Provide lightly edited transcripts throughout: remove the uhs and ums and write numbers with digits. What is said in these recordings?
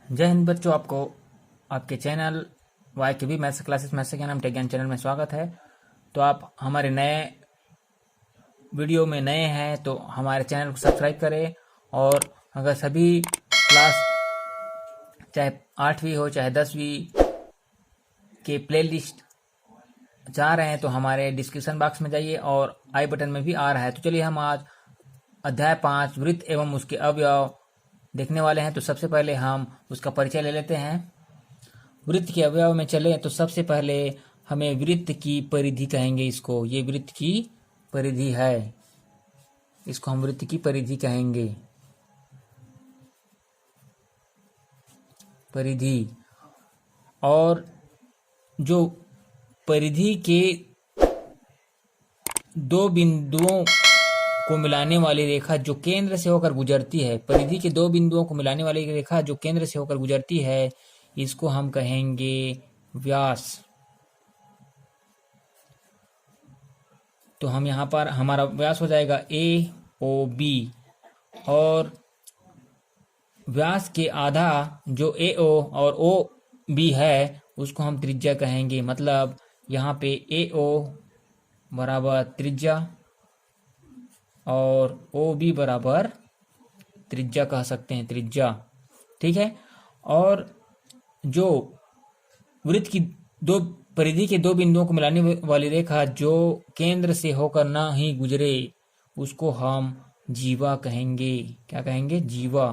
जय हिंद बच्चों, आपको आपके चैनल वाई के बी मैथ्स क्लासेस मैथ्स के नाम टेक ज्ञान चैनल में स्वागत है। तो आप हमारे नए वीडियो में नए हैं तो हमारे चैनल को सब्सक्राइब करें। और अगर सभी क्लास चाहे 8वीं हो चाहे 10वीं के प्लेलिस्ट चाह रहे हैं तो हमारे डिस्क्रिप्शन बॉक्स में जाइए और आई बटन में भी आ रहा है। तो चलिए हम आज अध्याय 5 वृत्त एवं उसके अवयव देखने वाले हैं। तो सबसे पहले हम उसका परिचय ले लेते हैं। वृत्त के अवयव में चले तो सबसे पहले हमें वृत्त की परिधि कहेंगे। इसको ये वृत्त की परिधि है, इसको हम वृत्त की परिधि कहेंगे। परिधि और जो परिधि के दो बिंदुओं को मिलाने वाली रेखा जो केंद्र से होकर गुजरती है, परिधि के दो बिंदुओं को मिलाने वाली रेखा जो केंद्र से होकर गुजरती है, इसको हम कहेंगे व्यास। तो हम यहाँ पर हमारा व्यास हो जाएगा ए ओ बी, और व्यास के आधा जो ए ओ और ओ बी है उसको हम त्रिज्या कहेंगे। मतलब यहाँ पे ए ओ बराबर त्रिज्या और ओ बी बराबर त्रिज्या कह सकते हैं, त्रिज्या। ठीक है। और जो वृत्त की दो परिधि के दो बिंदुओं को मिलाने वाली रेखा जो केंद्र से होकर ना ही गुजरे उसको हम जीवा कहेंगे। क्या कहेंगे? जीवा।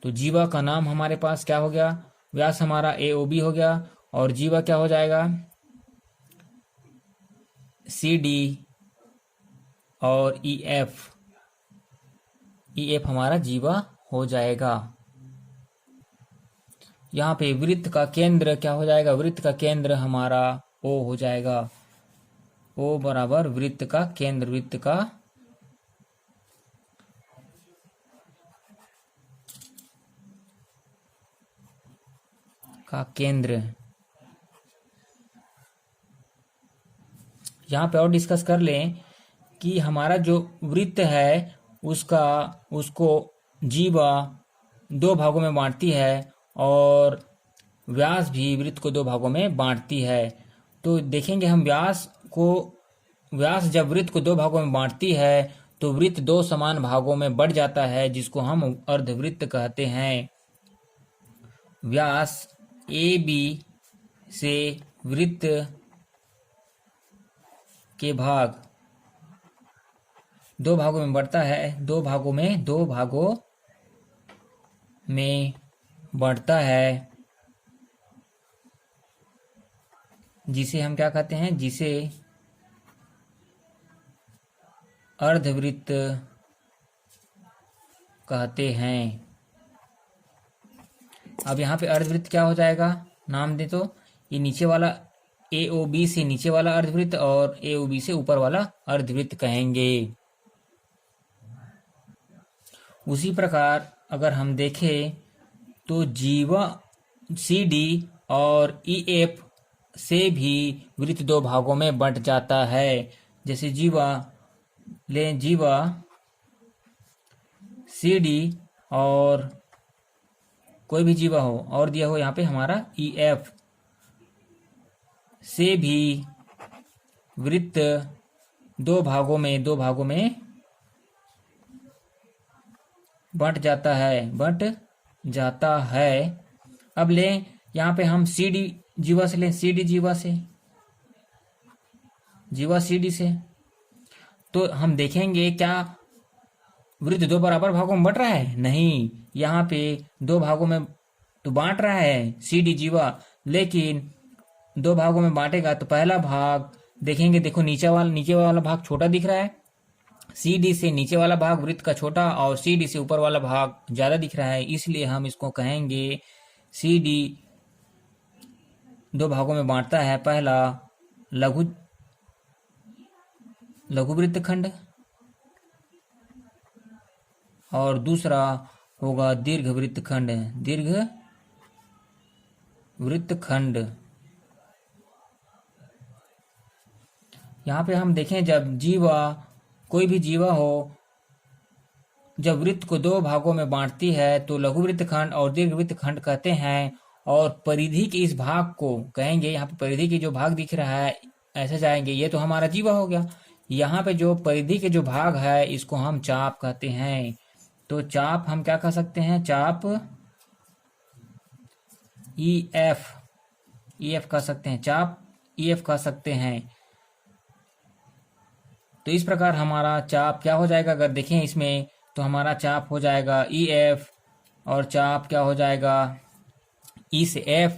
तो जीवा का नाम हमारे पास क्या हो गया? व्यास हमारा ए ओ बी हो गया और जीवा क्या हो जाएगा? सी डी और ई एफ। ई एफ हमारा जीवा हो जाएगा। यहाँ पे वृत्त का केंद्र क्या हो जाएगा? वृत्त का केंद्र हमारा ओ हो जाएगा। ओ बराबर वृत्त का केंद्र, वृत्त का केंद्र। यहाँ पे और डिस्कस कर लें कि हमारा जो वृत्त है उसको जीवा दो भागों में बांटती है और व्यास भी वृत्त को दो भागों में बांटती है। तो देखेंगे हम व्यास जब वृत्त को दो भागों में बांटती है तो वृत्त दो समान भागों में बढ़ जाता है, जिसको हम अर्धवृत्त कहते हैं। व्यास ए बी से वृत्त के भाग दो भागों में बढ़ता है, दो भागों में बढ़ता है, जिसे हम क्या कहते हैं? जिसे अर्धवृत्त कहते हैं। अब यहाँ पे अर्धवृत्त क्या हो जाएगा? नाम दे तो ये नीचे वाला ए ओ बी से नीचे वाला अर्धवृत्त और ए ओ बी से ऊपर वाला अर्धवृत्त कहेंगे। उसी प्रकार अगर हम देखें तो जीवा सी डी और ई एफ से भी वृत्त दो भागों में बंट जाता है। जैसे जीवा सी डी और कोई भी जीवा हो और दिया हो यहाँ पे हमारा ई एफ से भी वृत्त दो भागों में बंट जाता है। अब लें यहाँ पे हम सी डी जीवा से लें, सी डी जीवा सी डी से, तो हम देखेंगे क्या वृत्त दो बराबर भागों में बंट रहा है? नहीं, यहाँ पे दो भागों में तो बांट रहा है सी डी जीवा, लेकिन दो भागों में बांटेगा तो पहला भाग देखेंगे, देखो नीचे वाला भाग छोटा दिख रहा है। सी डी से नीचे वाला भाग वृत्त का छोटा और सी डी से ऊपर वाला भाग ज्यादा दिख रहा है, इसलिए हम इसको कहेंगे सी डी दो भागों में बांटता है। पहला लघु वृत्तखंड और दूसरा होगा दीर्घ वृत्तखंड। यहाँ पे हम देखें जब कोई भी जीवा हो जब वृत्त को दो भागों में बांटती है तो लघु वृत्त खंड और दीर्घ वृत्त खंड कहते हैं। और परिधि के इस भाग को कहेंगे, यहाँ पे परिधि के जो भाग दिख रहा है ऐसे जाएंगे, ये तो हमारा जीवा हो गया। यहाँ पे जो परिधि के जो भाग है इसको हम चाप कहते हैं। तो चाप हम क्या कह सकते हैं, चाप EF कह सकते हैं, चाप EF कह सकते हैं। तो इस प्रकार हमारा चाप क्या हो जाएगा, अगर देखें इसमें तो हमारा चाप हो जाएगा EF, और चाप क्या हो जाएगा E से F,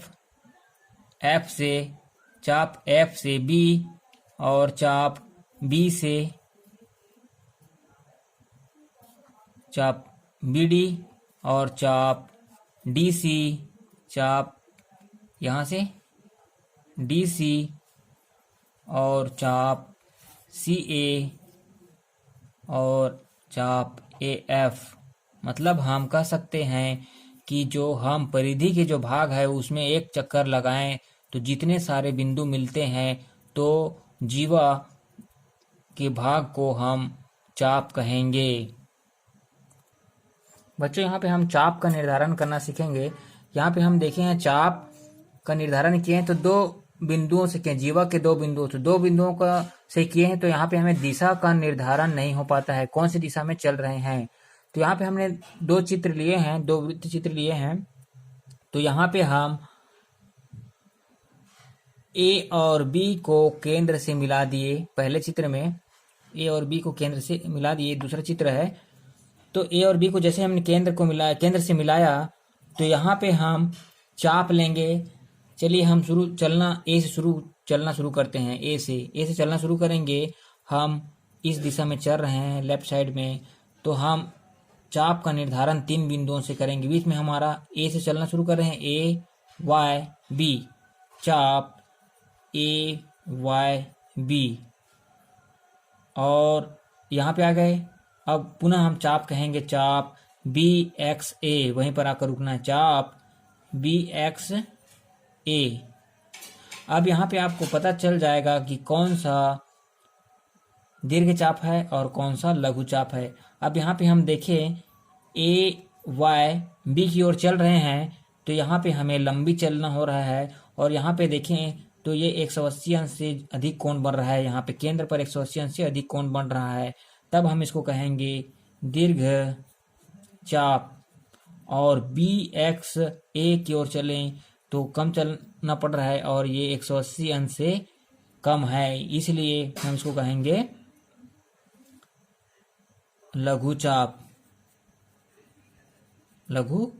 F से चाप F से B, और चाप B से चाप BD, और चाप DC, चाप यहाँ से DC, और चाप CA, और चाप AF। मतलब हम कह सकते हैं कि जो हम परिधि के जो भाग है उसमें एक चक्कर लगाएं तो जितने सारे बिंदु मिलते हैं तो जीवा के भाग को हम चाप कहेंगे। बच्चों यहाँ पे हम चाप का निर्धारण करना सीखेंगे। यहाँ पे हम देखे हैं चाप का निर्धारण किए हैं तो दो बिंदुओं से किए, जीवा के दो बिंदुओं से, दो बिंदुओं का से किए हैं। तो यहाँ पे हमें दिशा का निर्धारण नहीं हो पाता है, कौन सी दिशा में चल रहे हैं। तो यहाँ पे हमने दो चित्र लिए हैं, दो वृत्त चित्र लिए हैं। तो यहाँ पे हम A और B को केंद्र से मिला दिए, पहले चित्र में A और B को केंद्र से मिला दिए। दूसरा चित्र है तो A और B को जैसे हमने केंद्र से मिलाया तो यहाँ पे हम चाप लेंगे। चलिए हम चलना शुरू करते हैं। A से चलना शुरू करेंगे। हम इस दिशा में चल रहे हैं लेफ्ट साइड में, तो हम चाप का निर्धारण 3 बिंदुओं से करेंगे। बीच में हमारा A से चलना शुरू कर रहे हैं, A Y B, चाप A Y B, और यहाँ पे आ गए। अब पुनः हम चाप कहेंगे, चाप BXA, वहीं पर आकर रुकना है, चाप BXA। अब यहाँ पे आपको पता चल जाएगा कि कौन सा दीर्घ चाप है और कौन सा लघु चाप है। अब यहाँ पे हम देखें AY B की ओर चल रहे हैं तो यहाँ पे हमें लंबी चलना हो रहा है, और यहाँ पे देखें तो ये 180 अंश से अधिक कोण बन रहा है। यहाँ पे केंद्र पर 180 अंश से अधिक कोण बन रहा है, तब हम इसको कहेंगे दीर्घ चाप। और BXA की ओर चलें तो कम चलना पड़ रहा है और ये 180 अंश से कम है, इसलिए हम इसको कहेंगे लघु चाप, लघु